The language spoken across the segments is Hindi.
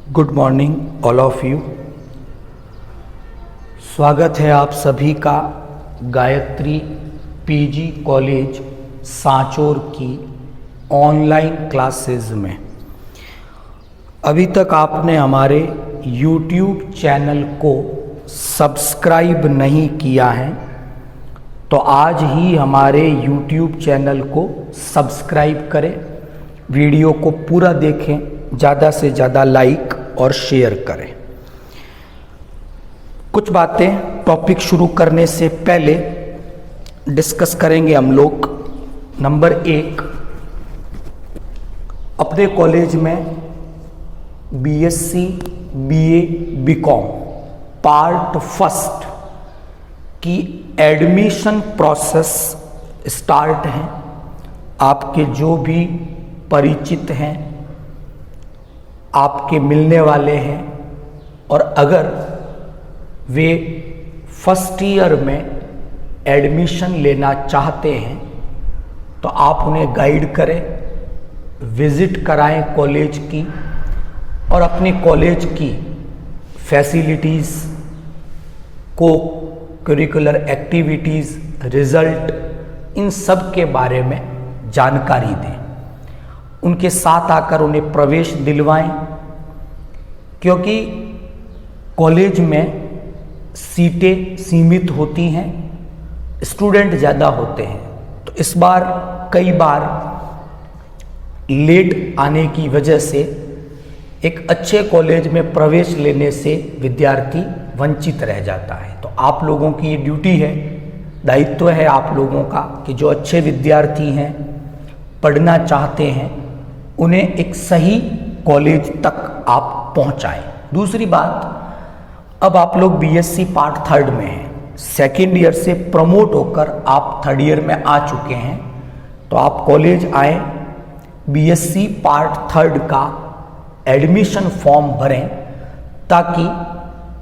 Good morning all of you. स्वागत है आप सभी का गायत्री पीजी कॉलेज सांचौर की ऑनलाइन क्लासेस में। अभी तक आपने हमारे YouTube चैनल को सब्सक्राइब नहीं किया है तो आज ही हमारे YouTube चैनल को सब्सक्राइब करें, वीडियो को पूरा देखें, ज़्यादा से ज़्यादा लाइक और शेयर करें। कुछ बातें टॉपिक शुरू करने से पहले डिस्कस करेंगे हम लोग। नंबर 1, अपने कॉलेज में BSc, BA, BCom part first की एडमिशन प्रोसेस स्टार्ट है। आपके जो भी परिचित हैं, आपके मिलने वाले हैं, और अगर वे फर्स्ट ईयर में एडमिशन लेना चाहते हैं तो आप उन्हें गाइड करें, विजिट कराएं कॉलेज की, और अपने कॉलेज की फैसिलिटीज़ को करिकुलर एक्टिविटीज़, रिज़ल्ट, इन सब के बारे में जानकारी दें। उनके साथ आकर उन्हें प्रवेश दिलवाएं, क्योंकि कॉलेज में सीटें सीमित होती हैं, स्टूडेंट ज़्यादा होते हैं। तो इस बार कई बार लेट आने की वजह से एक अच्छे कॉलेज में प्रवेश लेने से विद्यार्थी वंचित रह जाता है। तो आप लोगों की ये ड्यूटी है, दायित्व है आप लोगों का कि जो अच्छे विद्यार्थी हैं, पढ़ना चाहते हैं, उन्हें एक सही कॉलेज तक आप पहुंचाएं। दूसरी बात, अब आप लोग बीएससी पार्ट थर्ड में हैं, सेकेंड ईयर से प्रमोट होकर आप थर्ड ईयर में आ चुके हैं, तो आप कॉलेज आए, बीएससी पार्ट थर्ड का एडमिशन फॉर्म भरें ताकि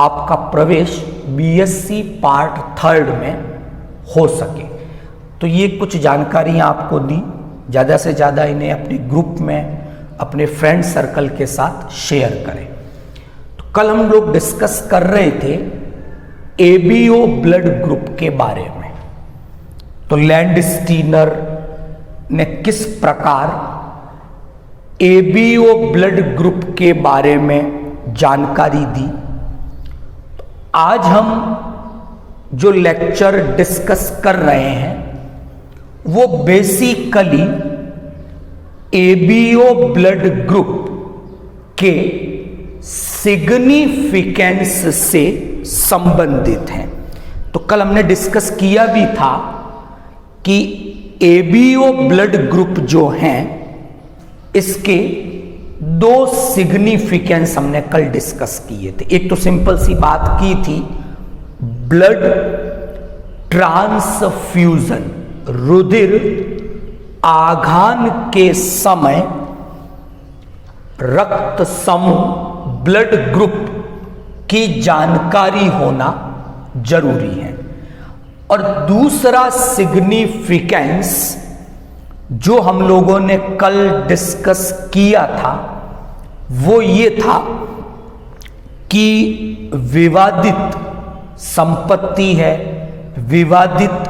आपका प्रवेश बीएससी पार्ट थर्ड में हो सके। तो ये कुछ जानकारियाँ आपको दी, ज़्यादा से ज़्यादा इन्हें अपने ग्रुप में, अपने फ्रेंड सर्कल के साथ शेयर करें। तो कल हम लोग डिस्कस कर रहे थे एबीओ ब्लड ग्रुप के बारे में। तो लैंडस्टीनर ने किस प्रकार एबीओ ब्लड ग्रुप के बारे में जानकारी दी। तो आज हम जो लेक्चर डिस्कस कर रहे हैं वो बेसिकली एबीओ ब्लड ग्रुप के सिग्निफिकेंस से संबंधित हैं। तो कल हमने डिस्कस किया भी था कि एबीओ ब्लड ग्रुप जो हैं, इसके 2 सिग्निफिकेंस हमने कल डिस्कस किए थे। एक तो सिंपल सी बात की थी, ब्लड ट्रांसफ्यूजन, रुधिर आघान के समय रक्त समूह ब्लड ग्रुप की जानकारी होना जरूरी है। और दूसरा सिग्निफिकेंस जो हम लोगों ने कल डिस्कस किया था वो ये था कि विवादित संपत्ति है, विवादित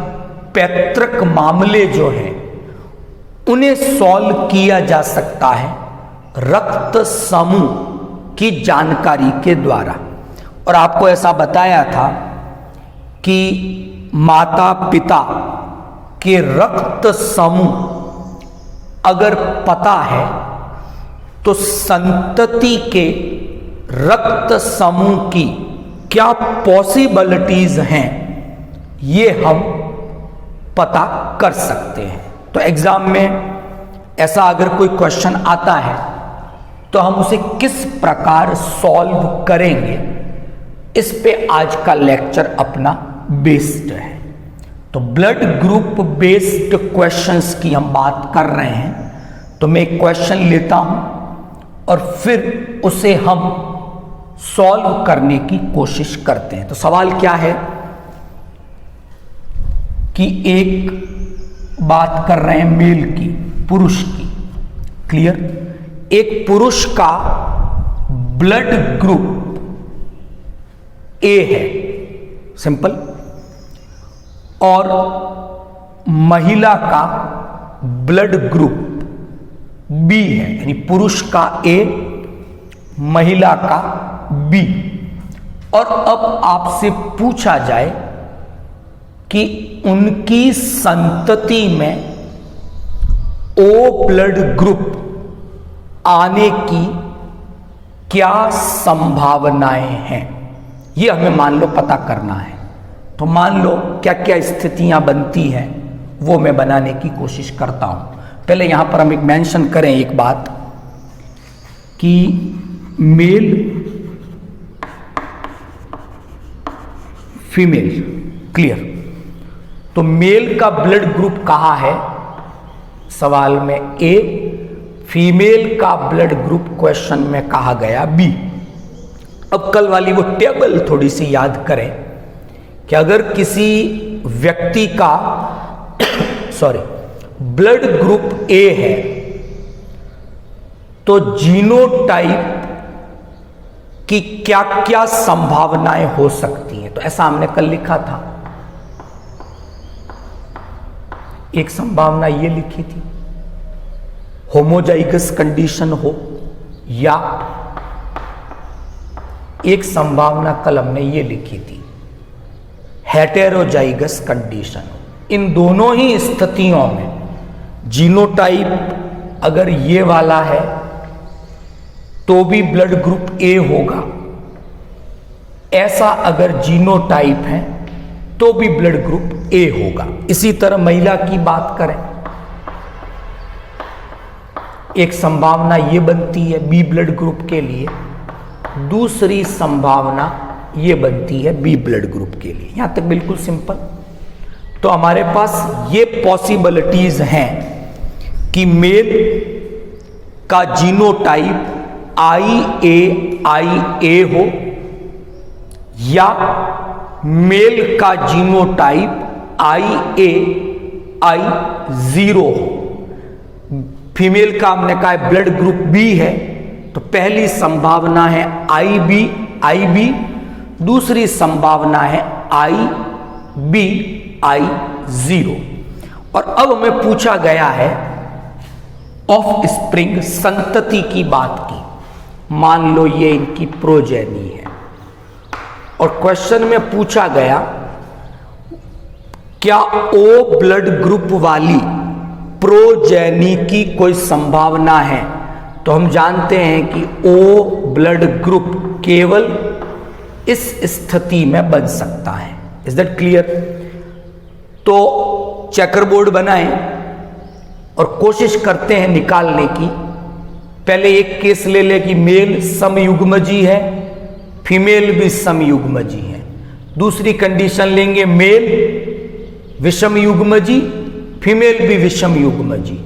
पैतृक मामले जो हैं, उन्हें सॉल्व किया जा सकता है रक्त समूह की जानकारी के द्वारा। और आपको ऐसा बताया था कि माता पिता के रक्त समूह अगर पता है तो संतति के रक्त समूह की क्या पॉसिबिलिटीज हैं, ये हम पता कर सकते हैं। तो एग्जाम में ऐसा अगर कोई क्वेश्चन आता है तो हम उसे किस प्रकार सॉल्व करेंगे, इस पे आज का लेक्चर अपना बेस्ड है। तो ब्लड ग्रुप बेस्ड क्वेश्चंस की हम बात कर रहे हैं। तो मैं एक क्वेश्चन लेता हूं और फिर उसे हम सॉल्व करने की कोशिश करते हैं। तो सवाल क्या है कि एक बात कर रहे हैं मेल की, पुरुष की, क्लियर। एक पुरुष का ब्लड ग्रुप ए है, सिंपल, और महिला का ब्लड ग्रुप बी है, यानी पुरुष का ए, महिला का बी, और अब आपसे पूछा जाए कि उनकी संतति में ओ ब्लड ग्रुप आने की क्या संभावनाएं हैं, ये हमें मान लो पता करना है। तो मान लो क्या क्या स्थितियां बनती हैं वो मैं बनाने की कोशिश करता हूं। पहले यहां पर हम एक मेंशन करें एक बात कि मेल फीमेल, क्लियर। तो मेल का ब्लड ग्रुप कहां है सवाल में ए, फीमेल का ब्लड ग्रुप क्वेश्चन में कहा गया बी। अब कल वाली वो टेबल थोड़ी सी याद करें कि अगर किसी व्यक्ति का ब्लड ग्रुप ए है तो जीनोटाइप की क्या क्या संभावनाएं हो सकती हैं। तो ऐसा हमने कल लिखा था, एक संभावना ये लिखी थी होमोजाइगस कंडीशन हो, या एक संभावना कल हमने ये लिखी थी हेटेरोजाइगस कंडीशन। इन दोनों ही स्थितियों में जीनोटाइप अगर ये वाला है तो भी ब्लड ग्रुप ए होगा, ऐसा अगर जीनोटाइप है तो भी ब्लड ग्रुप ए होगा। इसी तरह महिला की बात करें, एक संभावना ये बनती है बी ब्लड ग्रुप के लिए, दूसरी संभावना ये बनती है बी ब्लड ग्रुप के लिए। यहां तक बिल्कुल सिंपल। तो हमारे पास ये पॉसिबिलिटीज हैं कि मेल का जीनोटाइप IA हो या मेल का जीनोटाइप IA0 हो। फीमेल का हमने कहा ब्लड ग्रुप बी है, तो पहली संभावना है IB, दूसरी संभावना है IBI0। और अब हमें पूछा गया है ऑफ स्प्रिंग संतति की बात की। मान लो ये इनकी प्रोजेनी है और क्वेश्चन में पूछा गया क्या ओ ब्लड ग्रुप वाली प्रोजेनी की कोई संभावना है। तो हम जानते हैं कि ओ ब्लड ग्रुप केवल इस स्थिति में बन सकता है। Is that clear. तो चेकरबोर्ड बनाएं और कोशिश करते हैं निकालने की। पहले एक केस ले ले कि मेल समयुग्मजी है, फीमेल भी समयुग्मजी है। दूसरी कंडीशन लेंगे मेल विषम युग्मजी, फीमेल भी विषम युग्मजी।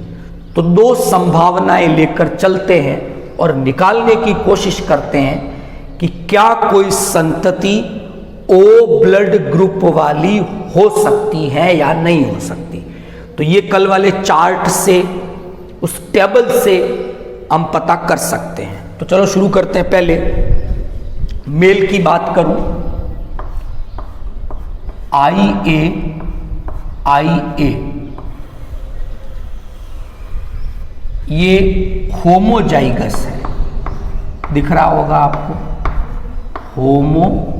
तो दो संभावनाएं लेकर चलते हैं और निकालने की कोशिश करते हैं कि क्या कोई संतति ओ ब्लड ग्रुप वाली हो सकती है या नहीं हो सकती। तो ये कल वाले चार्ट से, उस टेबल से हम पता कर सकते हैं। तो चलो शुरू करते हैं। पहले मेल की बात करूं, IA ये होमोजाइगस है, दिख रहा होगा आपको, होमोजाइगस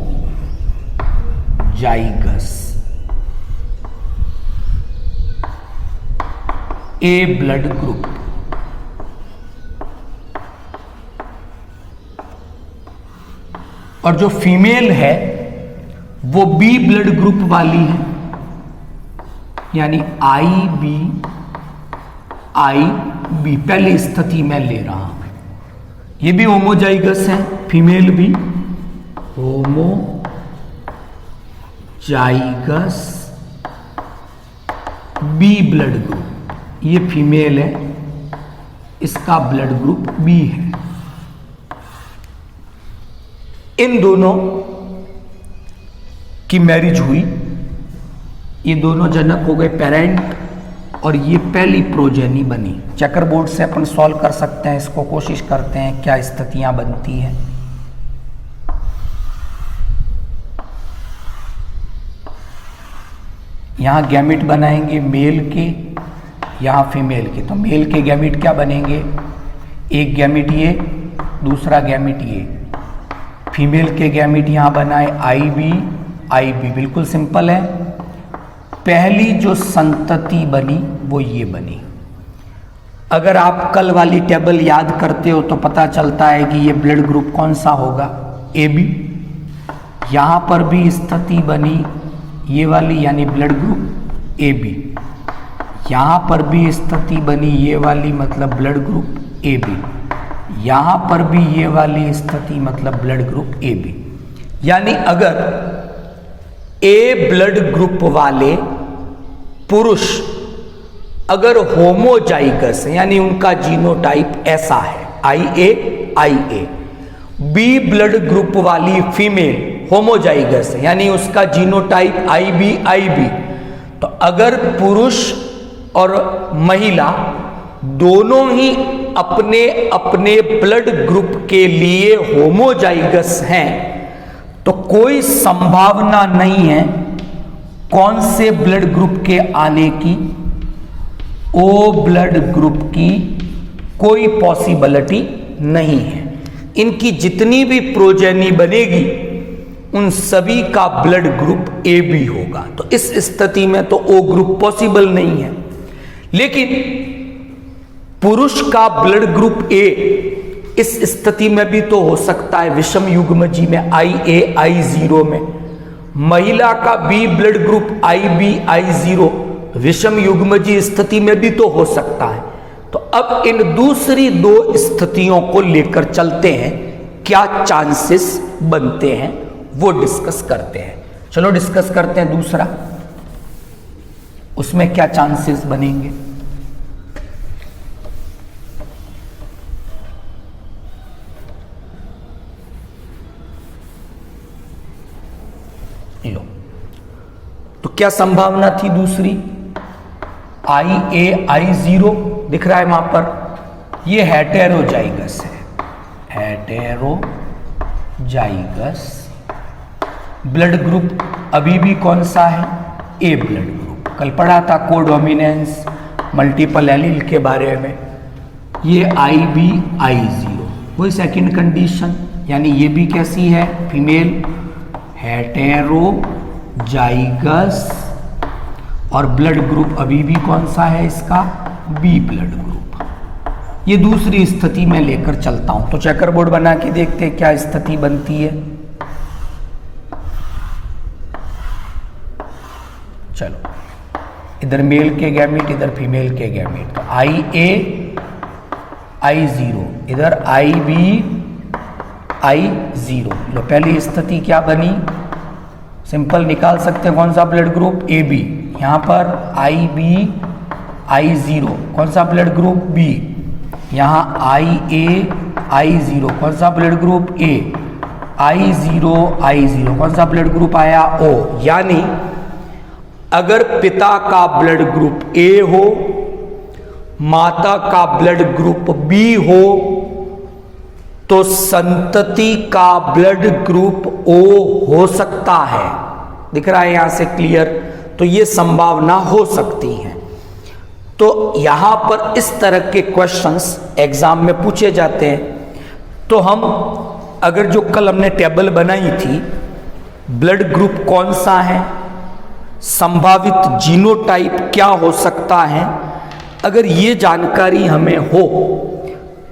ए ब्लड ग्रुप। और जो फीमेल है वो बी ब्लड ग्रुप वाली है, यानी IB पहली स्थिति में ले रहा हूं। ये भी होमोजाइगस है, फीमेल भी होमोजाइगस बी ब्लड ग्रुप। ये फीमेल है, इसका ब्लड ग्रुप बी है। इन दोनों की मैरिज हुई, ये दोनों जनक हो गए पेरेंट, और ये पहली प्रोजेनी बनी। चेकर बोर्ड से अपन सॉल्व कर सकते हैं इसको, कोशिश करते हैं क्या स्थितियां बनती हैं। यहाँ गैमिट बनाएंगे मेल के, यहाँ फीमेल के। तो मेल के गैमिट क्या बनेंगे, एक गैमिट ये, दूसरा गैमिट ये। फीमेल के गैमिट यहाँ बनाए आई बी, बिल्कुल सिंपल है। पहली जो संतति बनी वो ये बनी। अगर आप कल वाली टेबल याद करते हो तो पता चलता है कि ये ब्लड ग्रुप कौन सा होगा, ए बी। यहाँ पर भी स्थिति बनी ये वाली, यानी ब्लड ग्रुप ए बी। यहाँ पर भी स्थिति बनी ये वाली, मतलब ब्लड ग्रुप ए बी। यहाँ पर भी ये वाली स्थिति मतलब ब्लड ग्रुप ए बी। यानी अगर ए ब्लड ग्रुप वाले पुरुष अगर होमोजाइगस है, यानी उनका जीनोटाइप ऐसा है IA, बी ब्लड ग्रुप वाली फीमेल होमोजाइगस है, यानी उसका जीनोटाइप IB, तो अगर पुरुष और महिला दोनों ही अपने अपने ब्लड ग्रुप के लिए होमोजाइगस हैं, तो कोई संभावना नहीं है कौन से ब्लड ग्रुप के आने की, ओ ब्लड ग्रुप की कोई पॉसिबिलिटी नहीं है। इनकी जितनी भी प्रोजेनी बनेगी उन सभी का ब्लड ग्रुप ए बी होगा। तो इस स्थिति में तो ओ ग्रुप पॉसिबल नहीं है। लेकिन पुरुष का ब्लड ग्रुप ए इस स्थिति में भी तो हो सकता है, विषम युग्मजी में IA में। महिला का बी ब्लड ग्रुप IB विषम युग्मजी स्थिति में भी तो हो सकता है। तो अब इन दूसरी दो स्थितियों को लेकर चलते हैं, क्या चांसेस बनते हैं वो डिस्कस करते हैं। चलो डिस्कस करते हैं दूसरा, उसमें क्या चांसेस बनेंगे। लो, तो क्या संभावना थी दूसरी, IA दिख रहा है वहां पर, ये हेटेरोजाइगस है, हेटेरोजाइगस ब्लड ग्रुप अभी भी कौन सा है, ए ब्लड ग्रुप। कल पढ़ा था कोडोमिनेंस मल्टीपल एलील के बारे में, ये IB वही सेकंड कंडीशन, यानी ये भी कैसी है, फीमेल हेटेरोजाइगस, और ब्लड ग्रुप अभी भी कौन सा है इसका, बी ब्लड ग्रुप। ये दूसरी स्थिति में लेकर चलता हूं, तो चेकर बोर्ड बना के देखते हैं क्या स्थिति बनती है। चलो, इधर मेल के गैमीट, इधर फीमेल के गैमीट, तो IA इधर IB लो, पहली स्थिति क्या बनी, सिंपल निकाल सकते हैं कौन सा ब्लड ग्रुप, AB। यहाँ पर IB कौन सा ब्लड ग्रुप, B। यहाँ IA कौन सा ब्लड ग्रुप, A। I0 कौन सा ब्लड ग्रुप आया, O। यानी अगर पिता का ब्लड ग्रुप A हो, माता का ब्लड ग्रुप B हो, तो संतति का ब्लड ग्रुप O हो सकता है। दिख रहा है यहां से क्लियर, तो ये संभावना हो सकती है। तो यहां पर इस तरह के क्वेश्चंस एग्जाम में पूछे जाते हैं। तो हम अगर जो कल हमने टेबल बनाई थी, ब्लड ग्रुप कौन सा है, संभावित जीनोटाइप क्या हो सकता है, अगर ये जानकारी हमें हो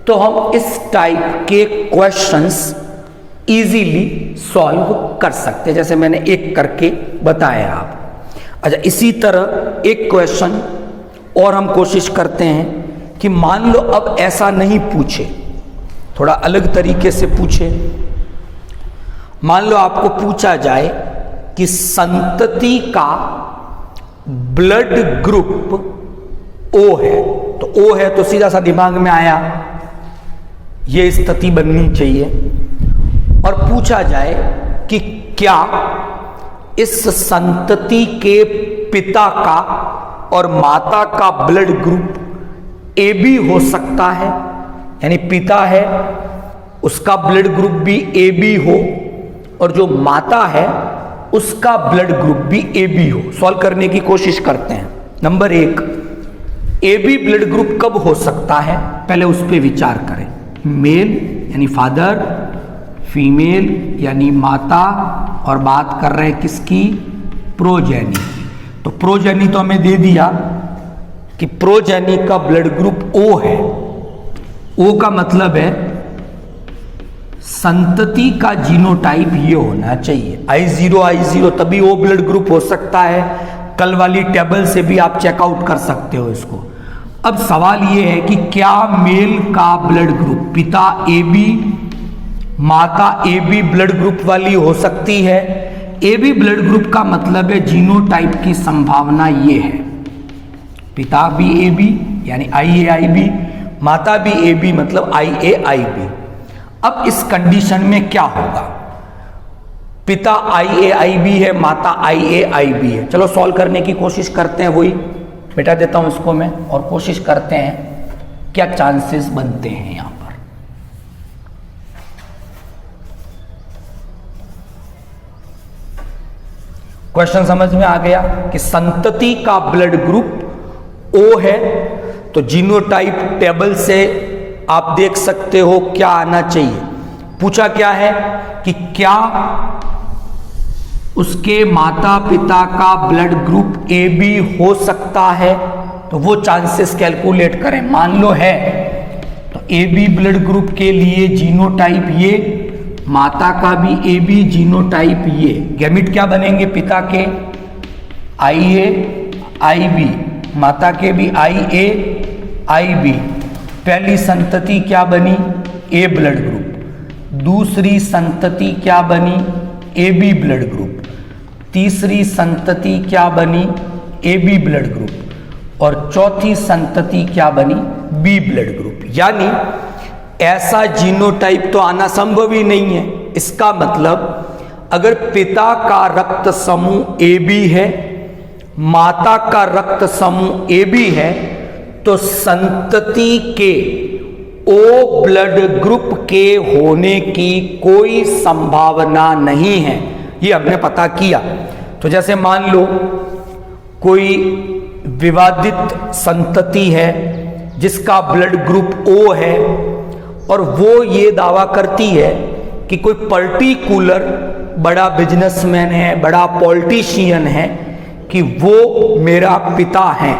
तो हम इस टाइप के क्वेश्चंस इजीली सॉल्व कर सकते हैं, जैसे मैंने एक करके बताया आप। अच्छा, इसी तरह एक क्वेश्चन और हम कोशिश करते हैं कि मान लो अब ऐसा नहीं पूछे, थोड़ा अलग तरीके से पूछे। मान लो आपको पूछा जाए कि संतति का ब्लड ग्रुप O है, तो O है तो सीधा सा दिमाग में आया ये स्थिति बननी चाहिए। और पूछा जाए कि क्या इस संतति के पिता का और माता का ब्लड ग्रुप AB हो सकता है, यानी पिता है उसका ब्लड ग्रुप भी AB हो, और जो माता है उसका ब्लड ग्रुप भी AB हो। सॉल्व करने की कोशिश करते हैं। नंबर 1, AB ब्लड ग्रुप कब हो सकता है, पहले उस पर विचार करें। मेल यानी फादर, फीमेल यानी माता, और बात कर रहे हैं किसकी, प्रोजेनी की। तो प्रोजेनी तो हमें दे दिया कि प्रोजेनी का ब्लड ग्रुप O है। O का मतलब है संतति का जीनोटाइप ये होना चाहिए, I0 तभी O ब्लड ग्रुप हो सकता है। कल वाली टेबल से भी आप चेकआउट कर सकते हो इसको। अब सवाल ये है कि क्या मेल का ब्लड ग्रुप पिता AB माता AB ब्लड ग्रुप वाली हो सकती है। AB ब्लड ग्रुप का मतलब है जीनोटाइप की संभावना ये है, पिता भी AB यानी IAIB, माता भी AB मतलब IAIB। अब इस कंडीशन में क्या होगा, पिता IAIB है, माता IAIB है। चलो सॉल्व करने की कोशिश करते हैं, वही बेटा देता हूं इसको मैं, और कोशिश करते हैं क्या चांसेस बनते हैं यहां पर। क्वेश्चन समझ में आ गया कि संतति का ब्लड ग्रुप O है, तो जीनोटाइप टेबल से आप देख सकते हो क्या आना चाहिए। पूछा क्या है कि क्या उसके माता पिता का ब्लड ग्रुप AB हो सकता है, तो वो चांसेस कैलकुलेट करें। मान लो है तो AB ब्लड ग्रुप के लिए जीनोटाइप ये, माता का भी AB जीनोटाइप ये, गैमिट क्या बनेंगे पिता के IAIB, माता के भी IAIB। पहली संतति क्या बनी, A ब्लड ग्रुप, दूसरी संतति क्या बनी, AB ब्लड ग्रुप, तीसरी संतति क्या बनी, AB ब्लड ग्रुप, और चौथी संतति क्या बनी, B ब्लड ग्रुप। यानी ऐसा जीनोटाइप तो आना संभव ही नहीं है। इसका मतलब अगर पिता का रक्त समूह AB है, माता का रक्त समूह AB है, तो संतति के O ब्लड ग्रुप के होने की कोई संभावना नहीं है, ये हमने पता किया। तो जैसे मान लो कोई विवादित संतति है जिसका ब्लड ग्रुप O है, और वो ये दावा करती है कि कोई पर्टिकुलर बड़ा बिजनेसमैन है, बड़ा पॉलिटिशियन है, कि वो मेरा पिता है,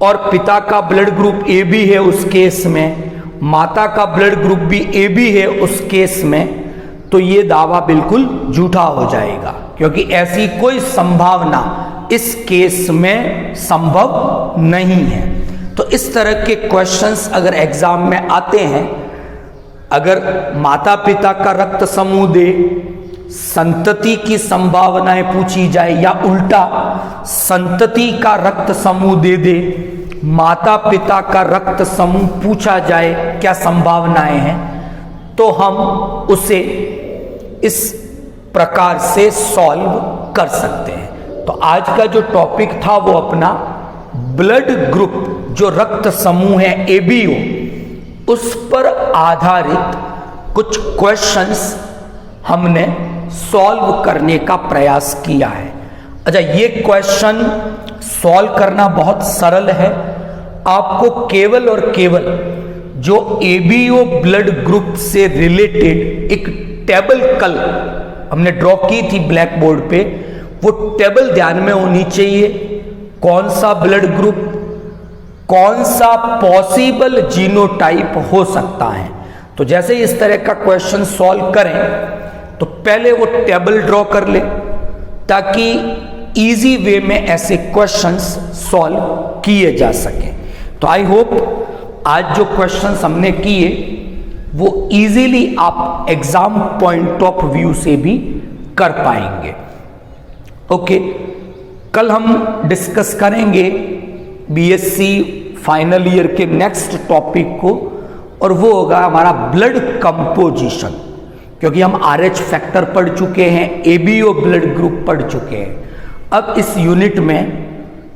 और पिता का ब्लड ग्रुप AB है उस केस में, माता का ब्लड ग्रुप भी AB है उस केस में, तो ये दावा बिल्कुल झूठा हो जाएगा, क्योंकि ऐसी कोई संभावना इस केस में संभव नहीं है। तो इस तरह के क्वेश्चंस अगर एग्जाम में आते हैं, अगर माता पिता का रक्त समूह दे, संतति की संभावनाएं पूछी जाए, या उल्टा संतति का रक्त समूह दे दे, माता पिता का रक्त समूह पूछा जाए क्या संभावनाएं हैं, तो हम उसे इस प्रकार से सॉल्व कर सकते हैं। तो आज का जो टॉपिक था वो अपना ब्लड ग्रुप, जो रक्त समूह है ABO, उस पर आधारित कुछ क्वेश्चंस हमने सॉल्व करने का प्रयास किया है। अच्छा, ये क्वेश्चन सॉल्व करना बहुत सरल है। आपको केवल और केवल जो ABO ब्लड ग्रुप से रिलेटेड एक टेबल कल हमने ड्रॉ की थी ब्लैक बोर्ड पे, वो टेबल ध्यान में होनी चाहिए। कौन सा ब्लड ग्रुप, कौन सा पॉसिबल जीनोटाइप हो सकता है। तो जैसे इस तरह का क्वेश्चन सॉल्व करें तो पहले वो टेबल ड्रॉ कर ले, ताकि इजी वे में ऐसे क्वेश्चंस सॉल्व किए जा सकें। तो आई होप आज जो क्वेश्चंस हमने किए वो इजीली आप एग्जाम पॉइंट ऑफ व्यू से भी कर पाएंगे। ओके, कल हम डिस्कस करेंगे BSc फाइनल ईयर के नेक्स्ट टॉपिक को, और वो होगा हमारा ब्लड कंपोजिशन, क्योंकि हम RH फैक्टर पढ़ चुके हैं, ABO ब्लड ग्रुप पढ़ चुके हैं। अब इस यूनिट में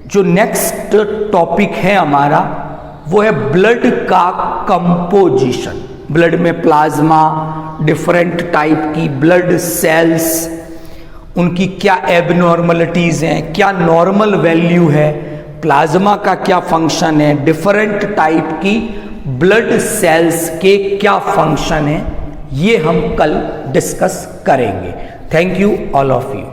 जो नेक्स्ट टॉपिक है हमारा वो है ब्लड का कंपोजिशन। ब्लड में प्लाज्मा, डिफरेंट टाइप की ब्लड सेल्स, उनकी क्या एबनॉर्मलिटीज़ हैं, क्या नॉर्मल वैल्यू है, प्लाज्मा का क्या फंक्शन है, डिफरेंट टाइप की ब्लड सेल्स के क्या फंक्शन है, ये हम कल डिस्कस करेंगे। Thank you all of you.